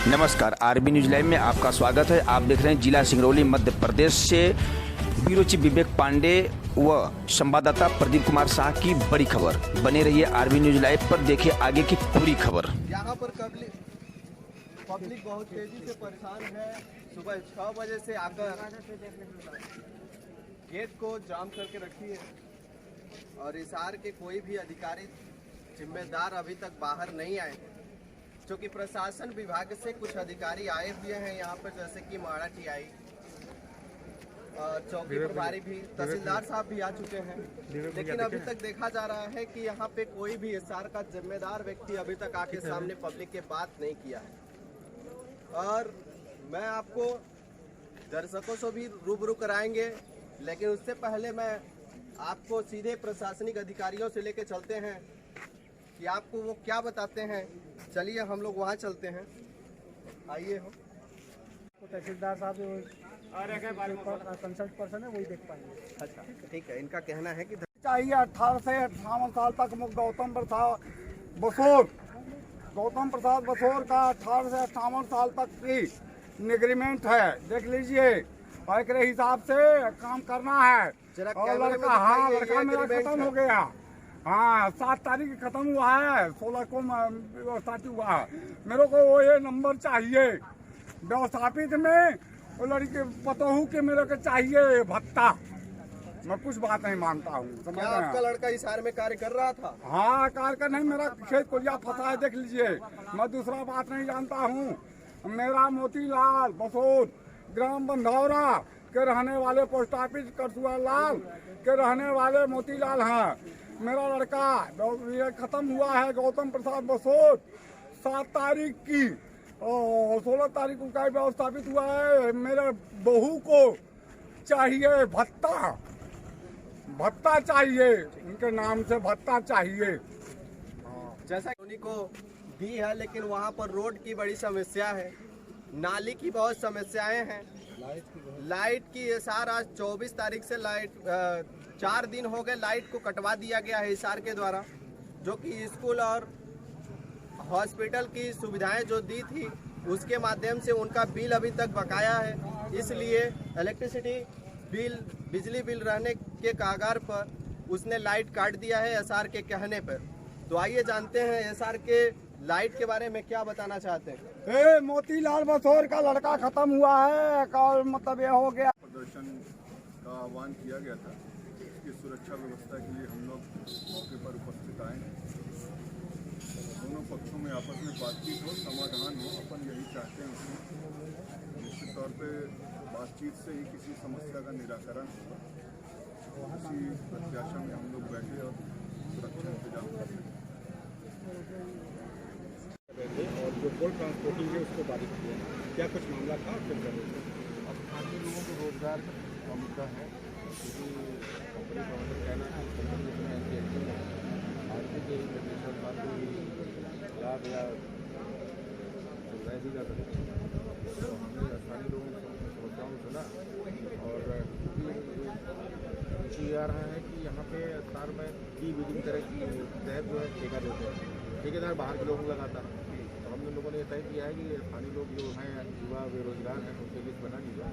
नमस्कार, RB news live में आपका स्वागत है। आप देख रहे हैं जिला सिंगरौली मध्य प्रदेश से ब्यूरो चीफ विवेक पांडे व संवाददाता प्रदीप कुमार शाह की बड़ी खबर। बने रहिए आरबी न्यूज लाइव पर, देखिए आगे की पूरी खबर। यहाँ पर पब्लिक बहुत तेजी से परेशान है। सुबह 6 बजे से आकर गेट को जाम करके रखी है और हिसार के कोई भी अधिकारी जिम्मेदार अभी तक बाहर नहीं आए, क्योंकि प्रशासन विभाग से कुछ अधिकारी आए हुए हैं यहाँ पर, जैसे कि माड़ा टीआई, चौकी प्रभारी भी, तहसीलदार साहब भी आ चुके हैं। लेकिन अभी तक देखा जा रहा है कि यहाँ पे कोई भी हिसार का जिम्मेदार व्यक्ति अभी तक आके सामने पब्लिक के बात नहीं किया है। और मैं आपको दर्शकों से भी रूबरू कराएंगे, लेकिन उससे पहले मैं आपको सीधे प्रशासनिक अधिकारियों से लेके चलते हैं कि आपको वो क्या बताते हैं। चलिए हम लोग वहाँ चलते हैं, आइए। हो तहसीलदार साहब कंसल्ट पर्सन है, वही देख पाएंगे। अच्छा ठीक है, इनका कहना है कि चाहिए 18 से 58 साल तक गौतम प्रसाद बसोर का 18 से 58 साल तक की निगरीमेंट है। देख लीजिए, बाइक के हिसाब से काम करना है। और लड़का, हाँ लड़का मेरा खत्म हो गया। हाँ 7 तारीख खत्म हुआ है, 16 को व्यवस्थापित हुआ है। मेरे को वो ये नंबर चाहिए व्यवस्थापित में। वो लड़के पतोहू के मेरे को चाहिए भत्ता। मैं कुछ बात नहीं मानता हूँ। क्या आपका लड़का हिसार में कार्य कर रहा था? हाँ कार्य कर नहीं, मेरा खेत कोलिया फंसा है, देख लीजिए। मैं दूसरा बात नहीं जानता हूँ। मेरा मोतीलाल बसोर ग्राम बंधौरा के रहने वाले, पोस्ट ऑफिस करसुआ लाल के रहने वाले मोतीलाल हैं। मेरा लड़का ये खत्म हुआ है गौतम प्रसाद बसोर 7 तारीख की, और 16 तारीख को व्यवस्थापित हुआ है। मेरे बहू को चाहिए भत्ता चाहिए, उनके नाम से भत्ता चाहिए। जैसा उन्हीं को दी है, लेकिन वहाँ पर रोड की बड़ी समस्या है, नाली की बहुत समस्याएं हैं, लाइट की। हिसार आज 24 तारीख से लाइट 4 दिन हो गए लाइट को कटवा दिया गया है हिसार के द्वारा, जो कि स्कूल और हॉस्पिटल की सुविधाएं जो दी थी उसके माध्यम से उनका बिल अभी तक बकाया है। इसलिए इलेक्ट्रिसिटी बिल, बिजली बिल रहने के कागार पर उसने लाइट काट दिया है एसआर के कहने पर। तो आइए जानते हैं एसआर के लाइट के बारे में क्या बताना चाहते हैं। मोतीलाल बसोर का लड़का खत्म हुआ है, मतलब ये हो गया। प्रदर्शन का आह्वान किया गया था, इसकी सुरक्षा व्यवस्था के लिए हम लोग मौके पर उपस्थित आए हैं। दोनों पक्षों में आपस में बातचीत हो, समाधान हो, अपन यही चाहते हैं। निश्चित तौर पे बातचीत से ही किसी समस्या का निराकरण होगा। इसी प्रत्याशा में हम लोग बैठे और सुरक्षा इंतजाम कर रहे हैं। और जो कोल ट्रांसपोर्टिंग है उसको बाधित किया, क्या कुछ मामला था? अब स्थानीय लोगों को रोजगार का मुद्दा है, क्योंकि कंपनी का मतलब कहना है कंपनी में ऐसी एक्टिंग है आर्थिक निर्देशन का कोई लाभ या सुविधाएँ दी जा सकती है। तो हमने स्थानीय लोगों की समस्याओं को सुना और ये आ रहा है कि यहाँ पे सार में की बिल्डिंग तरह की तहत जो है ठेका देते हैं, ठेकेदार बाहर के लोगों को लगाता है। तो हम लोगों ने तय किया है कि स्थानीय लोग जो हैं, युवा बेरोजगार हैं, उनके लिस्ट बना लीजिए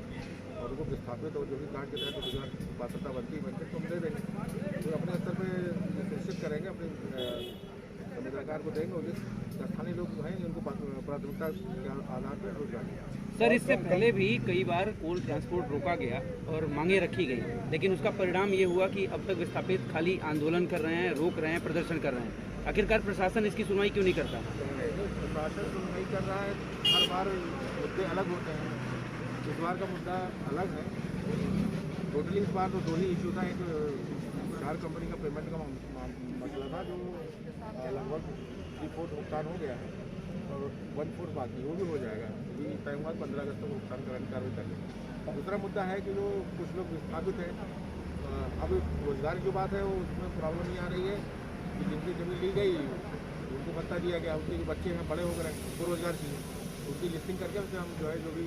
और उनको विस्थापित और जो भी कार्ड के तहत रोजगार पात्रता बनती है तो हम दे देंगे। तो अपने स्तर पर सुनिश्चित करेंगे, अपने संविदाकार को देंगे और जो स्थानीय लोग हैं उनको प्राथमिकता के आधार पर रोजगार। सर, इससे पहले भी कई बार कोल ट्रांसपोर्ट रोका गया और मांगे रखी गई, लेकिन उसका परिणाम ये हुआ कि अब तक विस्थापित खाली आंदोलन कर रहे हैं, रोक रहे हैं, प्रदर्शन कर रहे हैं। आखिरकार प्रशासन इसकी सुनवाई क्यों नहीं करता? प्रशासन सुनवाई कर रहा है, हर बार मुद्दे अलग होते हैं। इस बार का मुद्दा अलग है। टोटली इस बार तो 2 ही इशू था। एक कार कंपनी का पेमेंट का मसला था, जो लगभग 3/4 भुगतान हो गया है और 1/4 बाकी, वो भी हो जाएगा। अभी टाइम बाद 15 अगस्त को भुगतान करने कार्रवाई करेंगे। दूसरा मुद्दा है कि जो कुछ लोग विस्थापित हैं, अब रोजगार की बात है, वो उसमें प्रॉब्लम नहीं आ रही है कि जिनकी जमीन ली गई उनको भत्ता दिया गया, उनके जो बच्चे हैं बड़े हो गए, उनको रोजगार चाहिए, उनकी लिस्टिंग करके उनसे हम जो है जो भी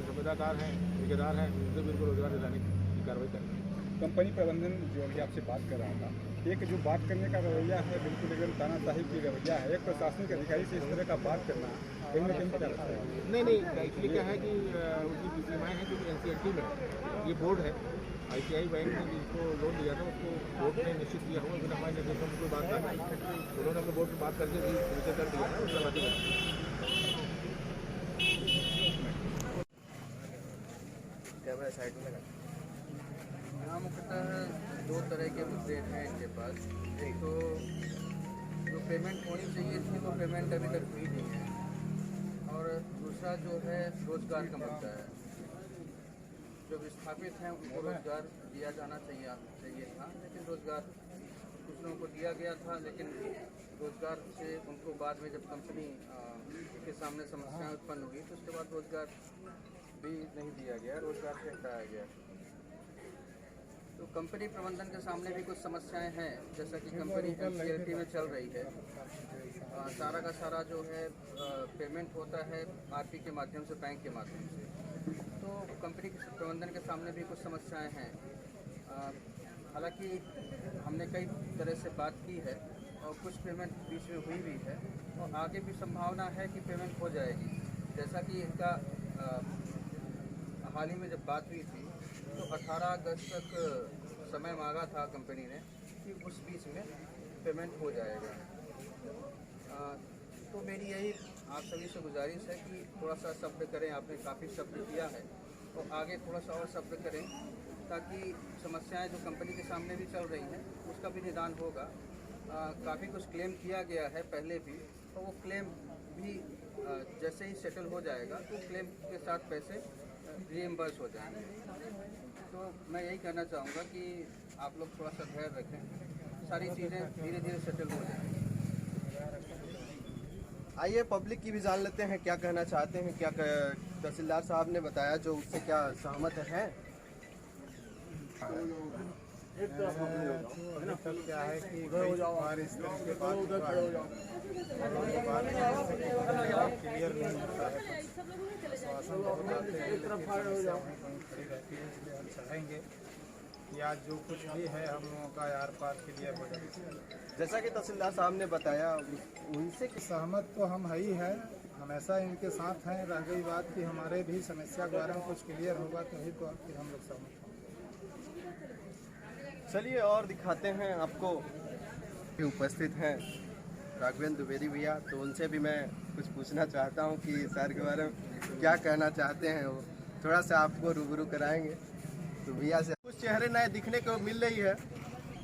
जिम्मेदार हैं, ठेकेदार हैं, उनसे भी उनको रोजगार दिलाने की कार्रवाई करेंगे। कंपनी प्रबंधन जो अभी आपसे बात कर रहा था, एक जो बात करने का रवैया है बिल्कुल एकदम तानाशाही की रवैया है, एक प्रशासनिक अधिकारी से इस तरह का बात करना कहीं ना कहीं क्या लगता है? नहीं, एक्चुअली क्या है कि उनकी सीमाएँ हैं, क्योंकि एनसीईआरटी में ये बोर्ड है, ICICI बैंक ने जिसको लोन दिया था उसको बोर्ड ने निश्चित किया होगा, बिना हमारे निर्देशों में कोई बात करना, उन्होंने अपने बोर्ड से बात करके भी निश्चित कर दिया है, उसका बात कैमरा साइड में लगा। यहाँ मुख्यतः दो तरह के मुद्दे हैं इनके पास। एक तो जो पेमेंट होनी चाहिए थी वो पेमेंट अभी तक हुई नहीं है, और दूसरा जो है रोज़गार का मुद्दा है। जो विस्थापित हैं उनको रोज़गार दिया जाना चाहिए था, लेकिन रोज़गार कुछ लोगों को दिया गया था, लेकिन रोज़गार से उनको बाद में जब कंपनी के सामने समस्याएं उत्पन्न हुई तो उसके बाद रोज़गार भी नहीं दिया गया, रोज़गार से हटाया गया। तो कंपनी प्रबंधन के सामने भी कुछ समस्याएं हैं, जैसा कि कंपनी एनसीईआरटी में चल रही है, सारा का सारा जो है पेमेंट होता है आरपी के माध्यम से, बैंक के माध्यम से। तो कंपनी के प्रबंधन के सामने भी कुछ समस्याएं हैं। हालांकि हमने कई तरह से बात की है और कुछ पेमेंट बीच में हुई भी है, और आगे भी संभावना है कि पेमेंट हो जाएगी। जैसा कि इनका हाल ही में जब बात हुई थी तो 18 अगस्त तक समय मांगा था कंपनी ने कि उस बीच में पेमेंट हो जाएगा। तो मेरी यही आप सभी से गुजारिश है कि थोड़ा सा सब्र करें, आपने काफ़ी सब्र किया है तो आगे थोड़ा सा और सब्र करें, ताकि समस्याएं जो कंपनी के सामने भी चल रही हैं उसका भी निदान होगा। काफ़ी कुछ क्लेम किया गया है पहले भी, तो वो क्लेम भी जैसे ही सेटल हो जाएगा तो क्लेम के साथ पैसे रीइम्बर्स हो जाएंगे। तो मैं यही कहना चाहूँगा कि आप लोग थोड़ा सा धैर्य रखें, सारी चीज़ें धीरे धीरे सेटल हो जाएंगी। आइए पब्लिक की भी जान लेते हैं क्या कहना चाहते हैं, क्या तहसीलदार साहब ने बताया जो उससे क्या सहमत है। क्या है कि बार इस तरह के बात क्लियर नहीं होता है, आश्वासन बहुत आते हैं लेकिन समस्या वहीं खड़ी रहती है, इसलिए हम चाहेंगे कि आज जो कुछ भी है हम लोगों का यार पार क्लियर हो जाए। जैसा कि तहसीलदार साहब ने बताया उनसे सहमत तो हम है ही है, हमेशा इनके साथ हैं। रह गई बात कि हमारे भी समस्या के बारे में कुछ क्लियर होगा तो ही तो फिर हम लोग सहमत होंगे। चलिए और दिखाते हैं आपको कि उपस्थित हैं राघवेंद्र द्विवेदी भैया, तो उनसे भी मैं कुछ पूछना चाहता हूं कि सर के बारे में क्या कहना चाहते हैं। वो थोड़ा सा आपको रूबरू कराएंगे। तो भैया से कुछ चेहरे नए दिखने को मिल रही है,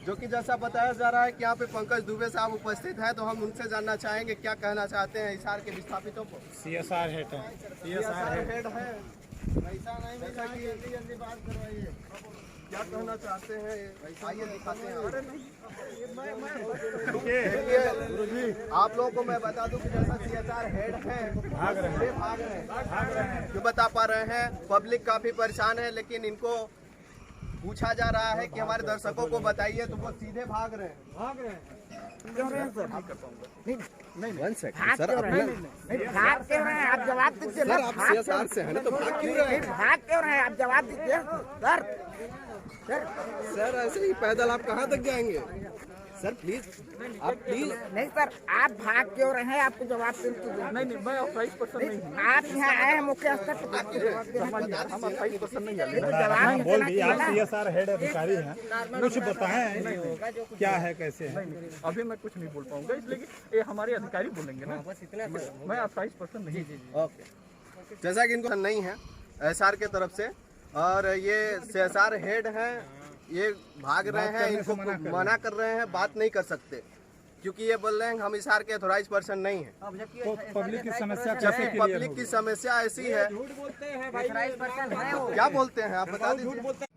जो कि जैसा बताया जा रहा है कि यहाँ पे पंकज दुबे साहब उपस्थित हैं, तो हम उनसे जानना चाहेंगे क्या कहना चाहते हैं हिसार के विस्थापितों को। CSR हेड है, CSR हेड है, ऐसा नहीं जैसा कि जल्दी बात करवाइए, क्या कहना चाहते हैं आइए दिखाते हैं। अरे नहीं देखिए आप लोगों को मैं बता दूं कि जैसा CSR हेड है भाग रहे हैं क्यों बता पा रहे हैं। पब्लिक काफी परेशान है, लेकिन इनको पूछा जा रहा है कि हमारे दर्शकों को बताइए, तो वो सीधे भाग रहे हैं। नहीं 1 सेकंड सर, भाग क्यों रहे हैं आप? जवाब दीजिए सर आप CSR से हैं ना, तो भाग क्यों रहे हैं? भाग क्यों रहे हैं आप? जवाब दीजिए सर ऐसे ही पैदल आप कहाँ तक जाएंगे सर? प्लीज आप प्लीज। नहीं सर, आप भाग क्यों रहे हैं? आपको जवाब दीजिए। नहीं मैं 28% नहीं हूँ। आप यहाँ आए हैं मुख्य स्तर पर, हम 28% नहीं है। जवाब बोल दिए आप CSR हेड अधिकारी हैं, कुछ बताएं क्या है कैसे है। अभी मैं कुछ नहीं बोल पाऊंगा, इसलिए ये हमारे अधिकारी बोलेंगे ना। मैं 28% नहीं। ओके, जैसा कि इनको नहीं है SR के तरफ से, और ये CSR हेड हैं, ये भाग रहे हैं, इनको मना कर रहे हैं, बात नहीं कर सकते क्योंकि ये बोल रहे हैं हम हिसार के ऑथराइज पर्सन नहीं है। तो पब्लिक की समस्या जबकि पब्लिक की समस्या ऐसी है, क्या बोलते हैं आप बता दीजिए।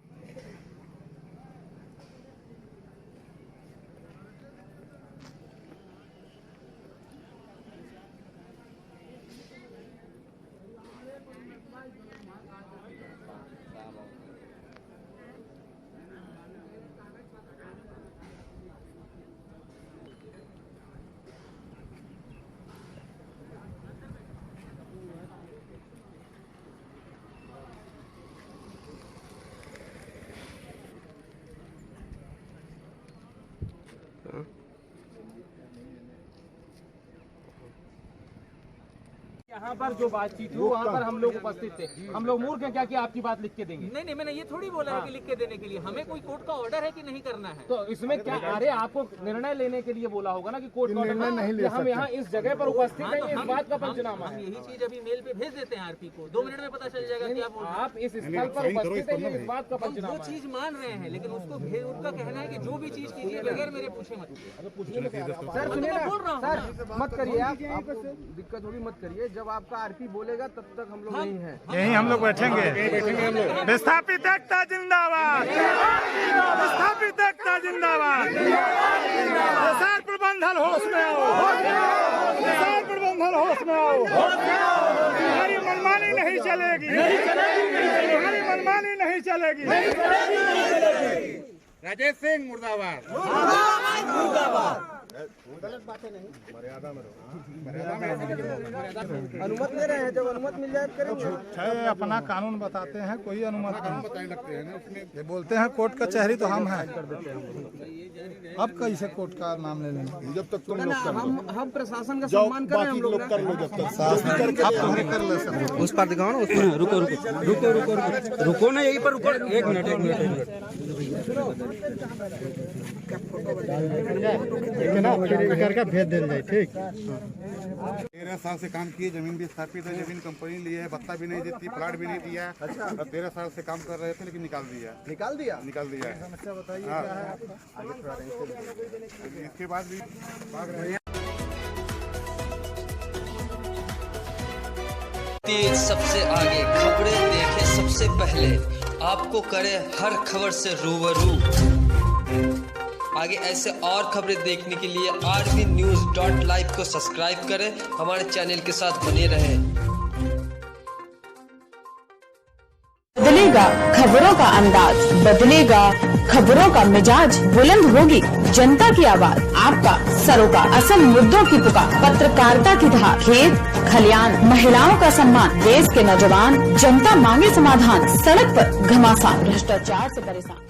यहाँ पर जो बातचीत हुई वहाँ पर हम लोग उपस्थित थे। हम लोग मूर्ख हैं क्या कि आपकी बात लिख के देंगे? नहीं, मैंने ये थोड़ी बोला है कि लिख के देने के लिए। हमें कोई कोर्ट का ऑर्डर है कि नहीं करना है। तो इसमें क्या, अरे आपको निर्णय लेने के लिए बोला होगा ना कि कोर्ट का ऑर्डर नहीं ले सकते। हम यहाँ इस जगह पर उपस्थित हैं, इस बात का पंचनामा है। यही चीज अभी मेल पे भेज देते हैं आरपी को, 2 मिनट में पता चल जाएगा क्या बोल रहे हैं। आप इस स्थल पर उपस्थित हैं, इस बात का हम पंचनामा वो चीज मान रहे हैं, लेकिन उसको उनका कहना है कि जो भी चीज कीजिए बगैर मेरे पूछे मत। सर सुनिए ना, सर मत करिए, आप दिक्कत थोड़ी मत करिए। जब आपका आरपी बोलेगा तब तक हम लोग यहीं हैं, यहीं हम लोग बैठेंगे। विस्थापित एकता जिंदाबाद, विस्थापित एकता जिंदाबाद। प्रसार प्रबंधन होश में आओ, प्रसार प्रबंधन होश में आओ। हमारी मनमानी नहीं चलेगी, हमारी मनमानी नहीं चलेगी। राजेश सिंह मुर्दाबाद। अनुमत ले रहे हैं। जब अनुमत मिल जाए करेंगे। अपना कानून बताते हैं, कोई अनुमति बताने लगते हैं ना, उसमें बोलते हैं कोर्ट कचहरी तो हम हैं। अब कैसे कोर्ट का नाम ले लेंगे? जब तक तुम हम प्रशासन का सम्मान करें, हम लोग कर लो। जब तक आप तुम्हें कर ले सकते। उस पर दिखाओ ना, उस पर रुको ना, यहीं पर रुको। एक मिनट करके भेज दिया जाए। ठीक, 13 साल से काम किए, जमीन भी स्थापित है, जमीन कंपनी ली है, भत्ता भी नहीं देती, प्लाट भी नहीं दिया। अच्छा, 13 साल से काम कर रहे थे, लेकिन निकाल दिया है। समस्या बताइए क्या है आपका? इसके बाद भी भाग रहे हैं। तेज सबसे आगे, खबरें देखें सबसे पहले, आपको करे हर खबर से रूबरू। आगे ऐसे और खबरें देखने के लिए RVNews.live को सब्सक्राइब करें, हमारे चैनल के साथ बने रहें। बदलेगा खबरों का अंदाज, बदलेगा खबरों का मिजाज, बुलंद होगी जनता की आवाज, आपका सरोकार, असल मुद्दों की पुकार, पत्रकारिता की धार, खेत खलियान, महिलाओं का सम्मान, देश के नौजवान, जनता मांगे समाधान, सड़क पर घमासान, भ्रष्टाचार से परेशान।